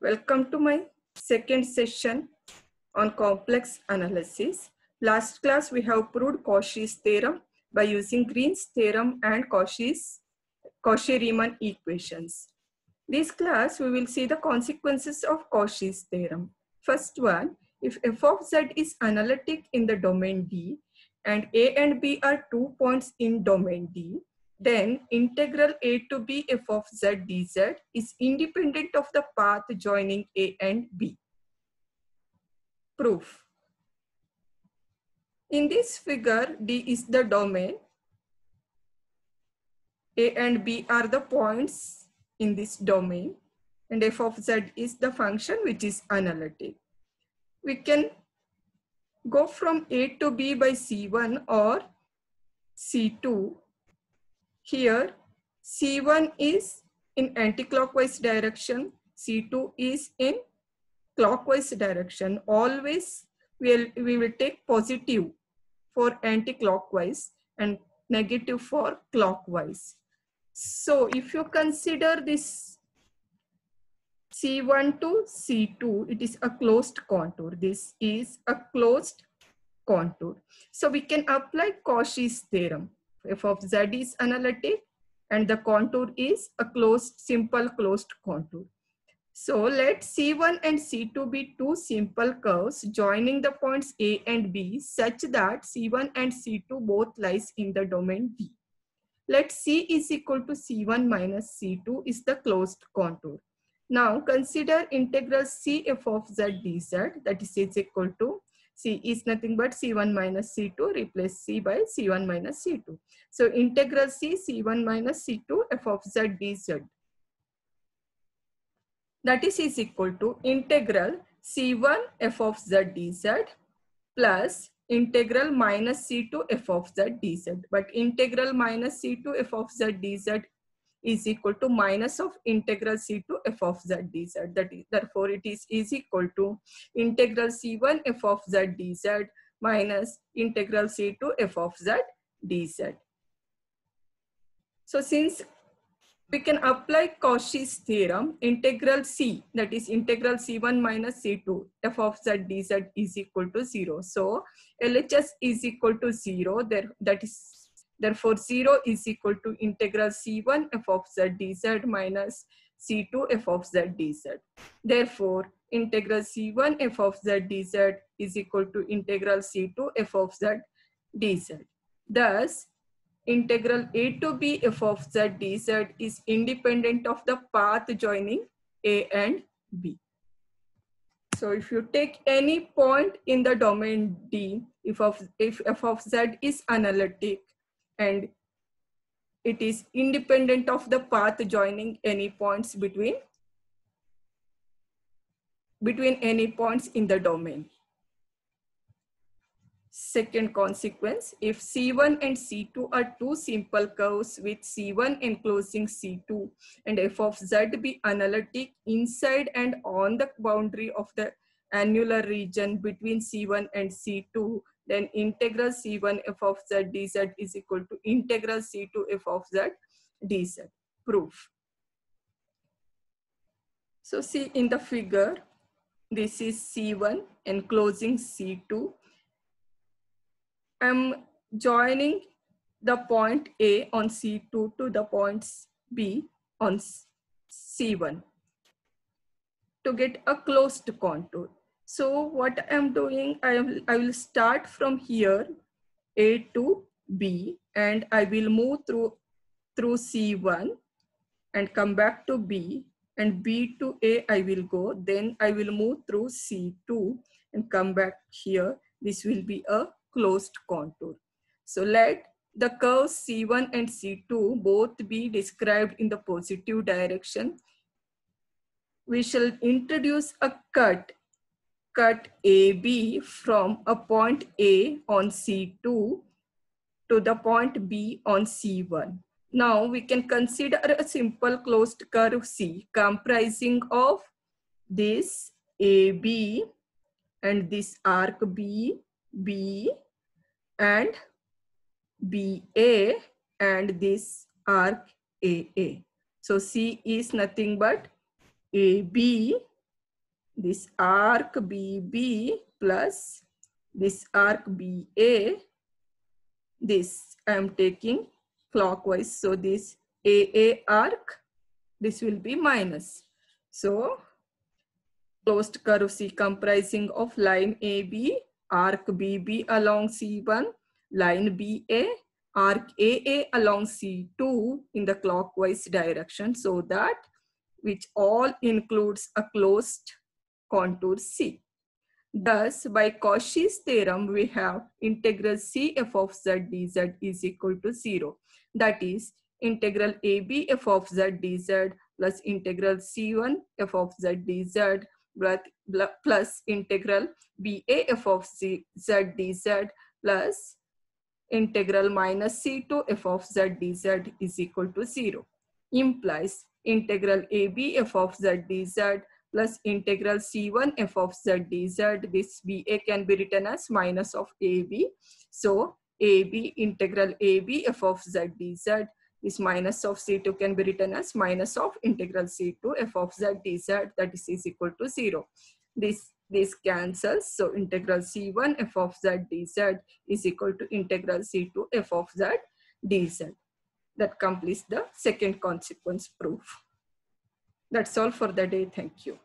Welcome to my second session on complex analysis. Last class we have proved Cauchy's theorem by using Green's theorem and Cauchy-Riemann equations. This class we will see the consequences of Cauchy's theorem. First one, if f of z is analytic in the domain D and A and B are 2 points in domain D, then integral a to b f of z dz is independent of the path joining A and B. Proof. In this figure, D is the domain. A and B are the points in this domain. And f of z is the function which is analytic. We can go from A to B by C1 or C2. Here, C1 is in anti-clockwise direction, C2 is in clockwise direction. Always we will take positive for anti-clockwise and negative for clockwise. So if you consider this C1 to C2, it is a closed contour. This is a closed contour. So we can apply Cauchy's theorem. F of z is analytic and the contour is a simple closed contour. So let C1 and C2 be two simple curves joining the points A and B such that C1 and C2 both lies in the domain D. Let C is equal to C1 minus C2 is the closed contour. Now consider integral C f of z dz, that is equal to C is nothing but C1 minus C2, replace C by C1 minus C2. So integral C, C1 minus C2 f of z dz. That is equal to integral C1 f of z dz plus integral minus C2 f of z dz. But integral minus C2 f of z dz is equal to minus of integral C2 f of z dz. Therefore, it is equal to integral C1 f of z dz minus integral C2 f of z dz. So since we can apply Cauchy's theorem, integral C, that is integral C1 minus C2 f of z dz is equal to 0. So LHS is equal to 0. Therefore 0 is equal to integral C1 f of z dz minus C2 f of z dz. Therefore integral C1 f of z dz is equal to integral C2 f of z dz. Thus integral a to b f of z dz is independent of the path joining A and B. So if you take any point in the domain D, if f of z is analytic and it is independent of the path joining any points between any points in the domain. Second consequence, if C1 and C2 are two simple curves with C1 enclosing C2 and f of z be analytic inside and on the boundary of the annular region between C1 and C2, then integral C1 f of z dz is equal to integral C2 f of z dz. Proof. So see in the figure, this is C1 enclosing C2. I'm joining the point A on C2 to the points B on C1 to get a closed contour. So what I'm doing, I will start from here, A to B, and I will move through C1 and come back to B, and B to A I will go. Then I will move through C2 and come back here. This will be a closed contour. So let the curves C1 and C2 both be described in the positive direction. We shall introduce a cut AB from a point A on C2 to the point B on C1. Now we can consider a simple closed curve C comprising of this AB and this arc B, and BA and this arc AA. So C is nothing but AB this arc BB plus this arc BA, this I am taking clockwise. So this AA arc, this will be minus. So closed curve C comprising of line AB, arc BB along C1, line BA, arc AA along C2 in the clockwise direction, so that which all includes a closed contour C. Thus, by Cauchy's theorem, we have integral C f of z dz is equal to 0. That is, integral AB f of z dz plus integral C1 f of z dz plus integral BA f of z dz plus integral minus C2 f of z dz is equal to 0. Implies integral AB f of z dz plus integral C1 f of z dz. This BA can be written as minus of AB. So AB, integral AB f of z dz, this minus of C2 can be written as minus of integral C2 f of z dz, that is equal to 0. This cancels. So integral C1 f of z dz is equal to integral C2 f of z dz. That completes the second consequence proof. That's all for the day. Thank you.